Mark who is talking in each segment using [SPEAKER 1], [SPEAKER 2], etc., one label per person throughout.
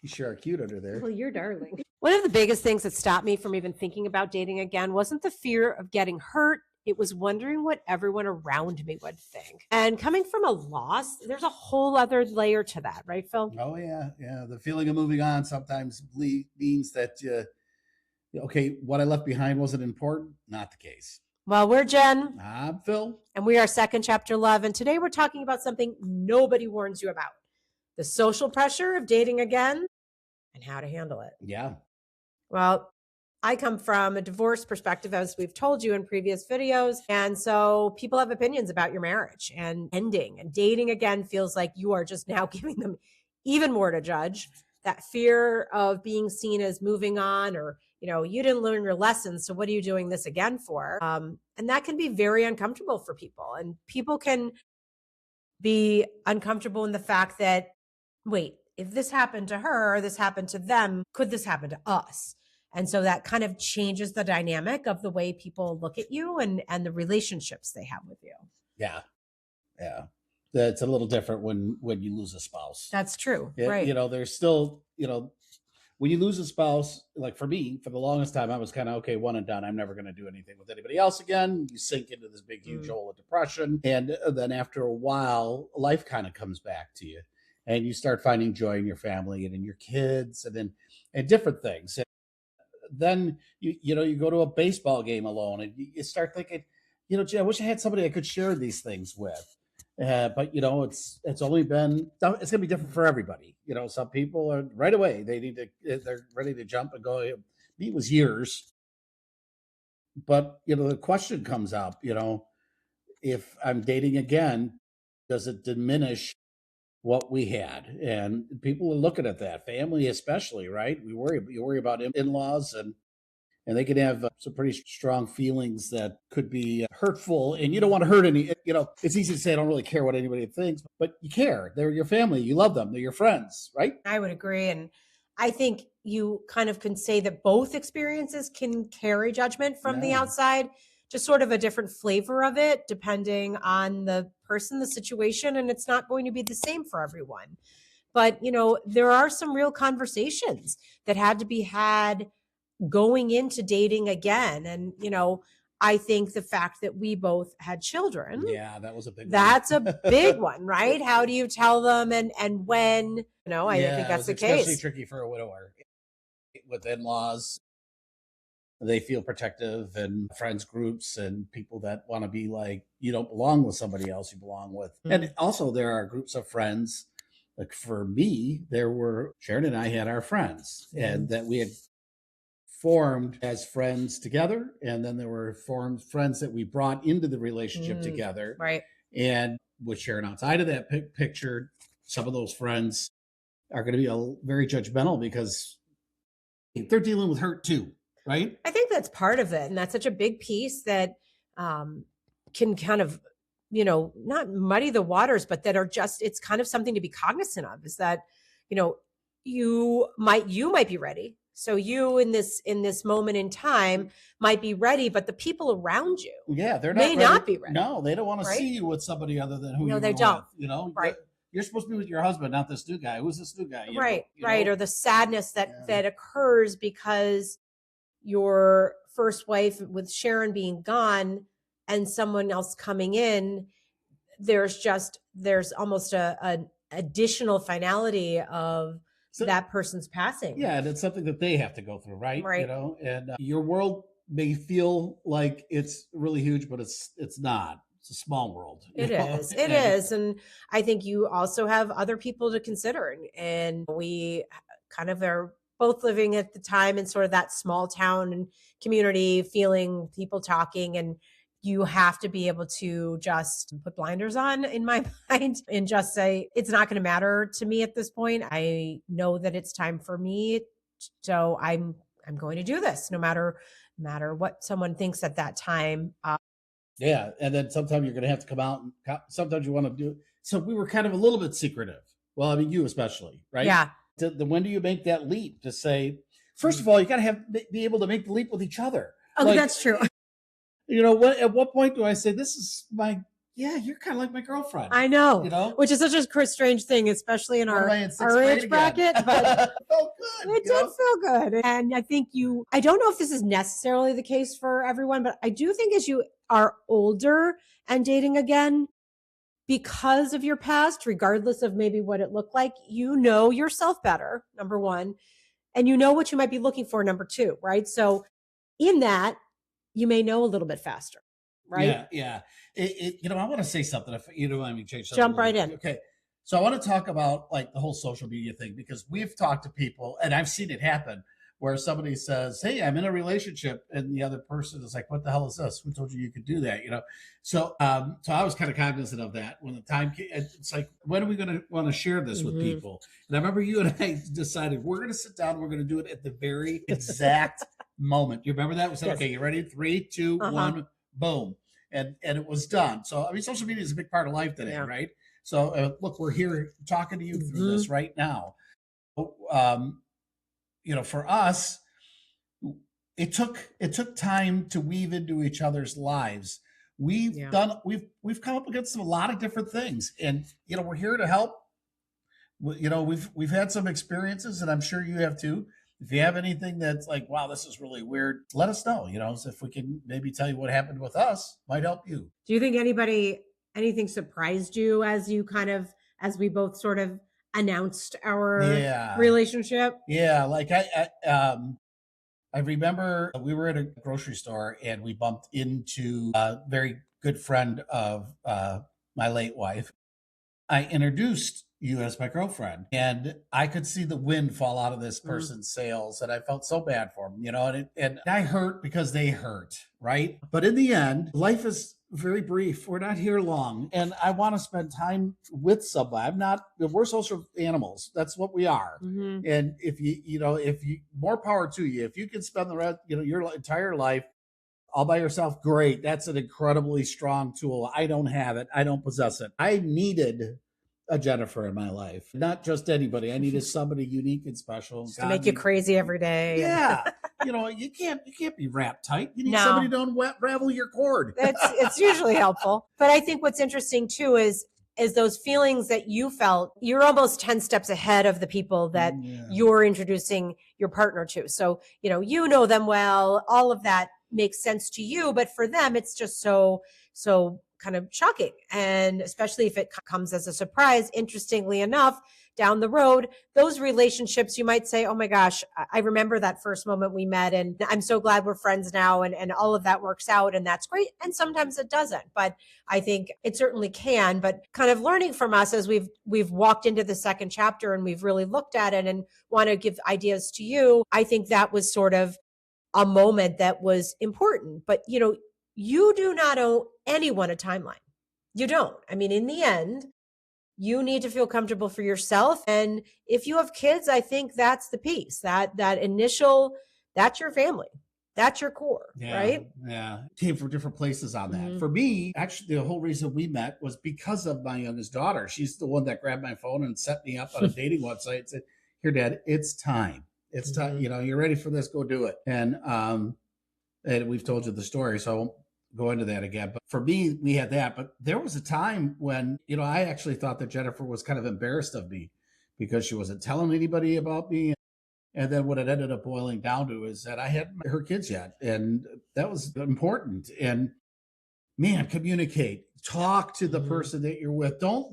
[SPEAKER 1] You sure are cute under there.
[SPEAKER 2] Well, you're darling. One of the biggest things that stopped me from even thinking about dating again wasn't the fear of getting hurt. It was wondering what everyone around me would think. And coming from a loss, there's a whole other layer to that, right, Phil?
[SPEAKER 1] Oh yeah, yeah. The feeling of moving on sometimes means that okay, what I left behind wasn't important. Not the case.
[SPEAKER 2] Well, we're Jen.
[SPEAKER 1] I'm Phil.
[SPEAKER 2] And we are Second Chapter Love. And today we're talking about something nobody warns you about: the social pressure of dating again and how to handle it.
[SPEAKER 1] Yeah.
[SPEAKER 2] Well, I come from a divorce perspective, as we've told you in previous videos. And so people have opinions about your marriage and ending, and dating again feels like you are just now giving them even more to judge. That fear of being seen as moving on, or, you didn't learn your lessons, so what are you doing this again for? And that can be very uncomfortable for people. And people can be uncomfortable in the fact that, wait, if this happened to her or this happened to them, could this happen to us? And so that kind of changes the dynamic of the way people look at you and the relationships they have with you.
[SPEAKER 1] Yeah. Yeah. That's a little different when you lose a spouse.
[SPEAKER 2] That's true. Right.
[SPEAKER 1] There's still, when you lose a spouse, like for me, for the longest time, I was kind of, okay, one and done. I'm never going to do anything with anybody else again. You sink into this big, huge hole of depression. And then after a while, life kind of comes back to you. And you start finding joy in your family and in your kids and different things. And then you go to a baseball game alone and you start thinking, gee, I wish I had somebody I could share these things with. But it's only been, it's gonna be different for everybody. Some people are right away, they're ready to jump and go. Me, it was years. But the question comes up, if I'm dating again, does it diminish what we had? And people are looking at that, family especially, right? You worry about in-laws, and they can have some pretty strong feelings that could be hurtful, and you don't want to hurt any. It's easy to say I don't really care what anybody thinks, but you care. They're your family, you love them, they're your friends, right?
[SPEAKER 2] I would agree. And I think you kind of can say that both experiences can carry judgment from the outside, just sort of a different flavor of it depending on the person, the situation, and it's not going to be the same for everyone. But, there are some real conversations that had to be had going into dating again. And, I think the fact that we both had children.
[SPEAKER 1] Yeah, that was a big
[SPEAKER 2] that's one. A big one, right? How do you tell them and when? I think that's the case.
[SPEAKER 1] Especially tricky for a widower with in-laws. They feel protective, and friends groups and people that want to be like, you don't belong with somebody else, you belong with. Mm-hmm. And also there are groups of friends. Like for me, Sharon and I had our friends, and that we had formed as friends together. And then there were formed friends that we brought into the relationship together.
[SPEAKER 2] Right.
[SPEAKER 1] And with Sharon outside of that picture, some of those friends are going to be very judgmental because they're dealing with hurt too. Right.
[SPEAKER 2] I think that's part of it. And that's such a big piece that can kind of, not muddy the waters, but that are just, it's kind of something to be cognizant of, is that, you might be ready. So you in this moment in time might be ready, but the people around you may not be ready.
[SPEAKER 1] No, they don't want to see you with somebody other than who you
[SPEAKER 2] they don't.
[SPEAKER 1] With,
[SPEAKER 2] right.
[SPEAKER 1] You're supposed to be with your husband, not this new guy. Who's this new guy?
[SPEAKER 2] Right. Or the sadness that occurs because your first wife with Sharon being gone and someone else coming in, there's almost an additional finality of that person's passing.
[SPEAKER 1] Yeah. And it's something that they have to go through. Right.
[SPEAKER 2] Right.
[SPEAKER 1] And your world may feel like it's really huge, but it's not. It's a small world.
[SPEAKER 2] It is. And I think you also have other people to consider. And we kind of are both living at the time in sort of that small town and community, feeling people talking, and you have to be able to just put blinders on, in my mind, and just say, it's not going to matter to me at this point. I know that it's time for me. So I'm going to do this no matter what someone thinks at that time.
[SPEAKER 1] Yeah. And then sometimes you're going to have to come out, and sometimes you want to do it. So we were kind of a little bit secretive. Well, I mean, you especially, right?
[SPEAKER 2] Yeah.
[SPEAKER 1] When do you make that leap to say, first of all, you got to be able to make the leap with each other?
[SPEAKER 2] Oh, that's true.
[SPEAKER 1] At what point do I say, this is my yeah, you're kind of like my girlfriend,
[SPEAKER 2] I
[SPEAKER 1] you
[SPEAKER 2] know,
[SPEAKER 1] know?
[SPEAKER 2] which is such a strange thing, especially in
[SPEAKER 1] What am I in sixth
[SPEAKER 2] our
[SPEAKER 1] grade
[SPEAKER 2] age
[SPEAKER 1] again?
[SPEAKER 2] bracket, but
[SPEAKER 1] Felt good,
[SPEAKER 2] it
[SPEAKER 1] you
[SPEAKER 2] did
[SPEAKER 1] know?
[SPEAKER 2] feel good. And I think I don't know if this is necessarily the case for everyone, but I do think as you are older and dating again, because of your past, regardless of maybe what it looked like, you know yourself better, number one, and you know what you might be looking for, number two, right? So in that, you may know a little bit faster, right?
[SPEAKER 1] Yeah, yeah. I want to say something. If you don't mind me change something a
[SPEAKER 2] Jump
[SPEAKER 1] little
[SPEAKER 2] right
[SPEAKER 1] bit.
[SPEAKER 2] in.
[SPEAKER 1] Okay. So I want to talk about like the whole social media thing because we've talked to people and I've seen it happen where somebody says, "Hey, I'm in a relationship," and the other person is like, "What the hell is this? Who told you could do that?" So I was kind of cognizant of that when the time came. It's like, when are we going to want to share this with people? And I remember you and I decided we're going to sit down. We're going to do it at the very exact moment. You remember that? We said,
[SPEAKER 2] Yes.
[SPEAKER 1] "Okay, you ready? 3, 2, 1, boom." And it was done. So I mean, social media is a big part of life today,
[SPEAKER 2] Yeah.
[SPEAKER 1] right? So look, we're here talking to you through this right now. For us, it took time to weave into each other's lives.
[SPEAKER 2] Yeah.
[SPEAKER 1] We've come up against a lot of different things, and we're here to help. We've had some experiences, and I'm sure you have too. If you have anything that's like, wow, this is really weird, let us know. So if we can maybe tell you what happened with us, might help you.
[SPEAKER 2] Do you think anything surprised you as we both sort of announced our
[SPEAKER 1] Yeah,
[SPEAKER 2] relationship?
[SPEAKER 1] yeah. Like I remember we were at a grocery store and we bumped into a very good friend of my late wife. I introduced you as my girlfriend, and I could see the wind fall out of this person's sails, and I felt so bad for them, and I hurt because they hurt, right? But in the end, life is very brief. We're not here long, and I want to spend time with somebody. We're social animals. That's what we are. And if you, more power to you. If you can spend the rest, your entire life all by yourself, great. That's an incredibly strong tool. I don't have it. I don't possess it. I needed a Jennifer in my life, not just anybody. I needed somebody unique and special.
[SPEAKER 2] Just to make you crazy every day.
[SPEAKER 1] Yeah. You can't be wrapped tight. You need somebody to unravel your cord.
[SPEAKER 2] It's usually helpful. But I think what's interesting too is those feelings that you felt, you're almost 10 steps ahead of the people that you're introducing your partner to. So, you know them well, all of that makes sense to you, but for them, it's just so kind of shocking. And especially if it comes as a surprise, interestingly enough, down the road, those relationships, you might say, oh my gosh, I remember that first moment we met and I'm so glad we're friends now and all of that works out and that's great. And sometimes it doesn't, but I think it certainly can. But kind of learning from us as we've walked into the second chapter and we've really looked at it and want to give ideas to you, I think that was sort of a moment that was important. But you do not owe anyone a timeline. You don't. I mean, in the end, you need to feel comfortable for yourself. And if you have kids, I think that's the piece that initial, that's your family. That's your core, right?
[SPEAKER 1] Yeah. Came from different places on that. For me, actually, the whole reason we met was because of my youngest daughter. She's the one that grabbed my phone and set me up on a dating website and said, here, Dad, it's time. It's time. You're ready for this. Go do it. And we've told you the story, so I won't go into that again. But for me, we had that. But there was a time when, I actually thought that Jennifer was kind of embarrassed of me because she wasn't telling anybody about me. And then what it ended up boiling down to is that I hadn't met her kids yet. And that was important. And man, communicate, talk to the person that you're with. Don't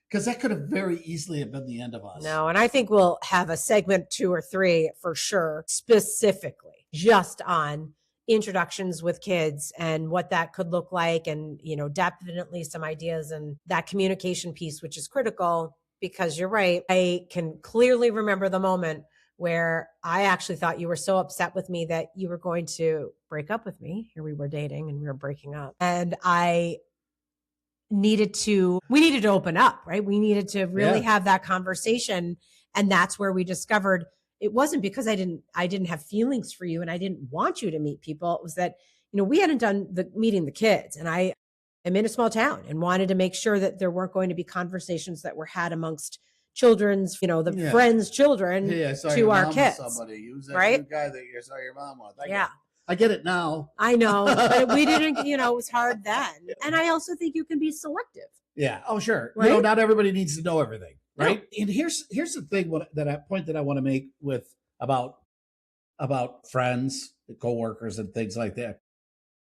[SPEAKER 1] because that could have very easily have been the end of us.
[SPEAKER 2] No, and I think we'll have a segment 2 or 3 for sure, specifically just on introductions with kids and what that could look like. And, definitely some ideas and that communication piece, which is critical because you're right. I can clearly remember the moment where I actually thought you were so upset with me that you were going to break up with me. Here we were dating and we were breaking up. And we needed to open up, right? We needed to really have that conversation. And that's where we discovered it wasn't because I didn't have feelings for you and I didn't want you to meet people. It was that, we hadn't done meeting the kids and I am in a small town and wanted to make sure that there weren't going to be conversations that were had amongst children's, friends' children
[SPEAKER 1] Hey, I saw
[SPEAKER 2] to
[SPEAKER 1] your
[SPEAKER 2] our
[SPEAKER 1] mom
[SPEAKER 2] kids.
[SPEAKER 1] with somebody. Who's that
[SPEAKER 2] right?
[SPEAKER 1] new guy that you saw your mom with?
[SPEAKER 2] Yeah.
[SPEAKER 1] I get it now.
[SPEAKER 2] I know, but we didn't, it was hard then. And I also think you can be selective.
[SPEAKER 1] Yeah. Oh, sure.
[SPEAKER 2] Right?
[SPEAKER 1] Not everybody needs to know everything,
[SPEAKER 2] No.
[SPEAKER 1] right? And here's the thing point that I want to make with about friends, coworkers, and things like that.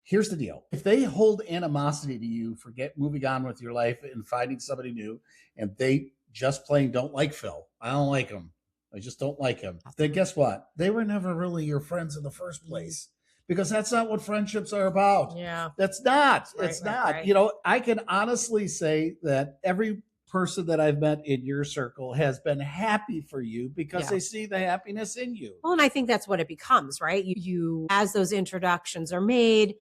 [SPEAKER 1] Here's the deal. If they hold animosity to you for moving on with your life and finding somebody new, and they just plain don't like Phil, I don't like him, I just don't like him, then guess what? They were never really your friends in the first place, because that's not what friendships are about.
[SPEAKER 2] Yeah.
[SPEAKER 1] That's not.
[SPEAKER 2] Right,
[SPEAKER 1] It's
[SPEAKER 2] right,
[SPEAKER 1] not.
[SPEAKER 2] right.
[SPEAKER 1] I can honestly say that every person that I've met in your circle has been happy for you because they see the happiness in you.
[SPEAKER 2] Well, and I think that's what it becomes, right? You as those introductions are made,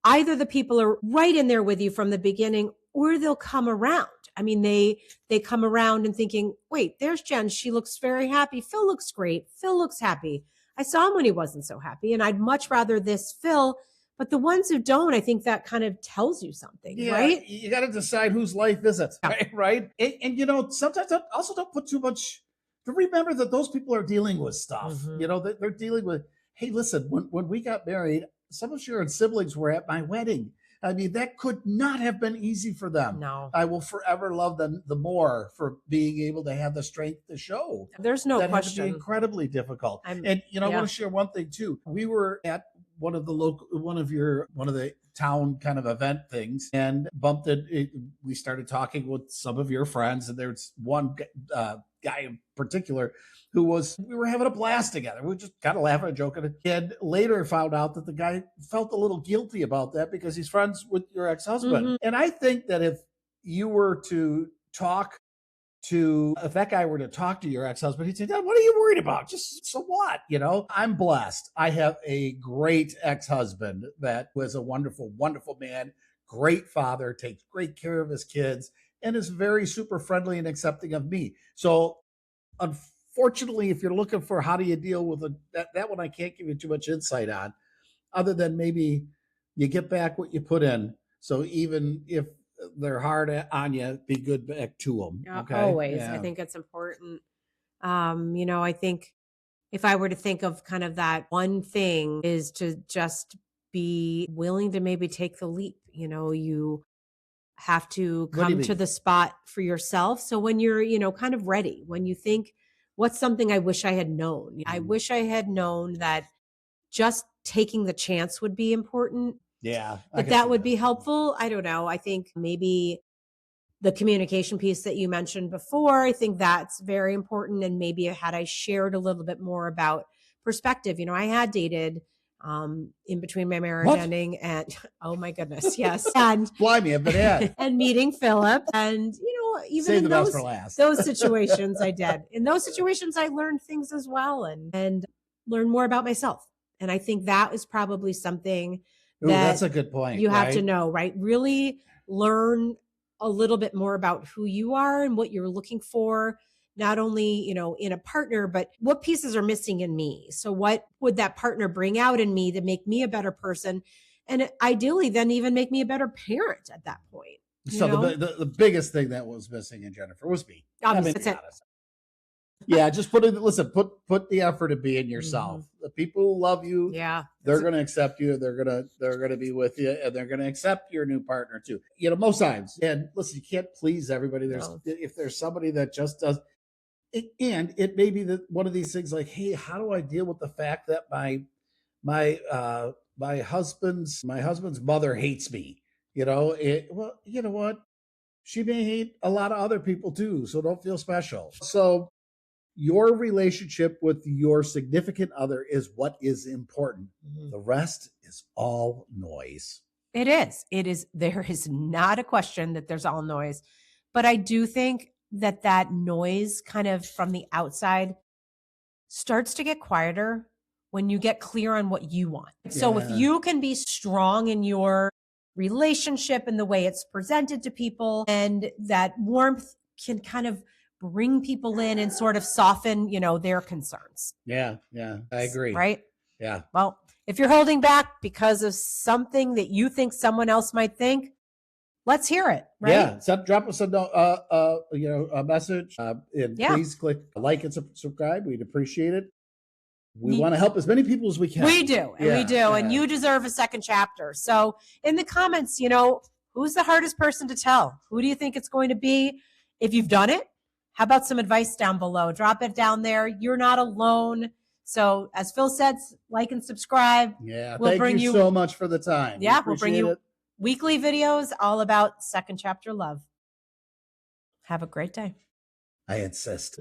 [SPEAKER 2] either the people are right in there with you from the beginning, or they'll come around. I mean, they come around and thinking, wait, there's Jen. She looks very happy. Phil looks great. Phil looks happy. I saw him when he wasn't so happy, and I'd much rather this Phil. But the ones who don't, I think that kind of tells you something, right?
[SPEAKER 1] You got to decide whose life is it, right? And sometimes also don't put too much. To remember that those people are dealing with stuff.
[SPEAKER 2] Mhm.
[SPEAKER 1] They're dealing with. Hey, listen, when we got married, some of your siblings were at my wedding. I mean, that could not have been easy for them.
[SPEAKER 2] No.
[SPEAKER 1] I will forever love them the more for being able to have the strength to show.
[SPEAKER 2] There's no
[SPEAKER 1] That had to be
[SPEAKER 2] question.
[SPEAKER 1] incredibly difficult. I want to share one thing too. We were at one of the town kind of event things and bumped it. We started talking with some of your friends, and there's one guy in particular we were having a blast together. We were just kind of laughing and joking. And later found out that the guy felt a little guilty about that because he's friends with your ex-husband.
[SPEAKER 2] Mhm.
[SPEAKER 1] And I think that if that guy were to talk to your ex-husband, he'd say, Dad, what are you worried about? Just so what? I'm blessed. I have a great ex-husband that was a wonderful, wonderful man, great father, takes great care of his kids, and is very super friendly and accepting of me. So unfortunately, if you're looking for how do you deal with that one, I can't give you too much insight on, other than maybe you get back what you put in. So even if they're hard on you, be good back to them. Okay.
[SPEAKER 2] Always.
[SPEAKER 1] Yeah.
[SPEAKER 2] I think it's important. I think if I were to think of kind of that one thing is to just be willing to maybe take the leap. You have to
[SPEAKER 1] What do you
[SPEAKER 2] come to
[SPEAKER 1] mean?
[SPEAKER 2] the spot for yourself. So when you're, kind of ready, when you think, what's something I wish I had known? I wish I had known that just taking the chance would be important.
[SPEAKER 1] Yeah.
[SPEAKER 2] That would be helpful. I don't know. I think maybe the communication piece that you mentioned before, I think that's very important. And maybe had I shared a little bit more about perspective, I had dated in between my marriage ending and oh my goodness, yes. And
[SPEAKER 1] Blimey, I've been at
[SPEAKER 2] and meeting Philip. And even
[SPEAKER 1] save
[SPEAKER 2] in
[SPEAKER 1] the best for last.
[SPEAKER 2] those situations I did. In those situations I learned things as well and learned more about myself. And I think that is probably something
[SPEAKER 1] that's a good point.
[SPEAKER 2] You have to know, right? Really learn a little bit more about who you are and what you're looking for, not only, in a partner, but what pieces are missing in me. So what would that partner bring out in me to make me a better person? And ideally then even make me a better parent at that point.
[SPEAKER 1] So the biggest thing that was missing in Jennifer was me.
[SPEAKER 2] Obviously,
[SPEAKER 1] honest. Yeah, just put the effort of being yourself.
[SPEAKER 2] Mm-hmm.
[SPEAKER 1] The people who love you, they're going to accept you. They're going to be with you, and they're going to accept your new partner too. Most times. And listen, you can't please everybody. If there's somebody that just does, and it may be that one of these things like, hey, how do I deal with the fact that my husband's mother hates me? Well, you know what? She may hate a lot of other people too, so don't feel special. So your relationship with your significant other is what is important. Mm-hmm. The rest is all noise.
[SPEAKER 2] It is. There is not a question that there's all noise. But I do think that noise kind of from the outside starts to get quieter when you get clear on what you want. So if you can be strong in your relationship and the way it's presented to people, and that warmth can kind of bring people in and sort of soften, their concerns.
[SPEAKER 1] Yeah, I agree.
[SPEAKER 2] Right?
[SPEAKER 1] Yeah.
[SPEAKER 2] Well, if you're holding back because of something that you think someone else might think, let's hear it. Right?
[SPEAKER 1] Yeah. So drop us a message. And please click like and subscribe. We'd appreciate it. We want to help as many people as we can.
[SPEAKER 2] We do. And we do. And you deserve a second chapter. So in the comments, who's the hardest person to tell? Who do you think it's going to be? If you've done it, how about some advice down below? Drop it down there. You're not alone. So as Phil said, like and subscribe.
[SPEAKER 1] Yeah. Thank you so much for the time.
[SPEAKER 2] Yeah. We'll bring you weekly videos all about second chapter love. Have a great day.
[SPEAKER 1] I insist.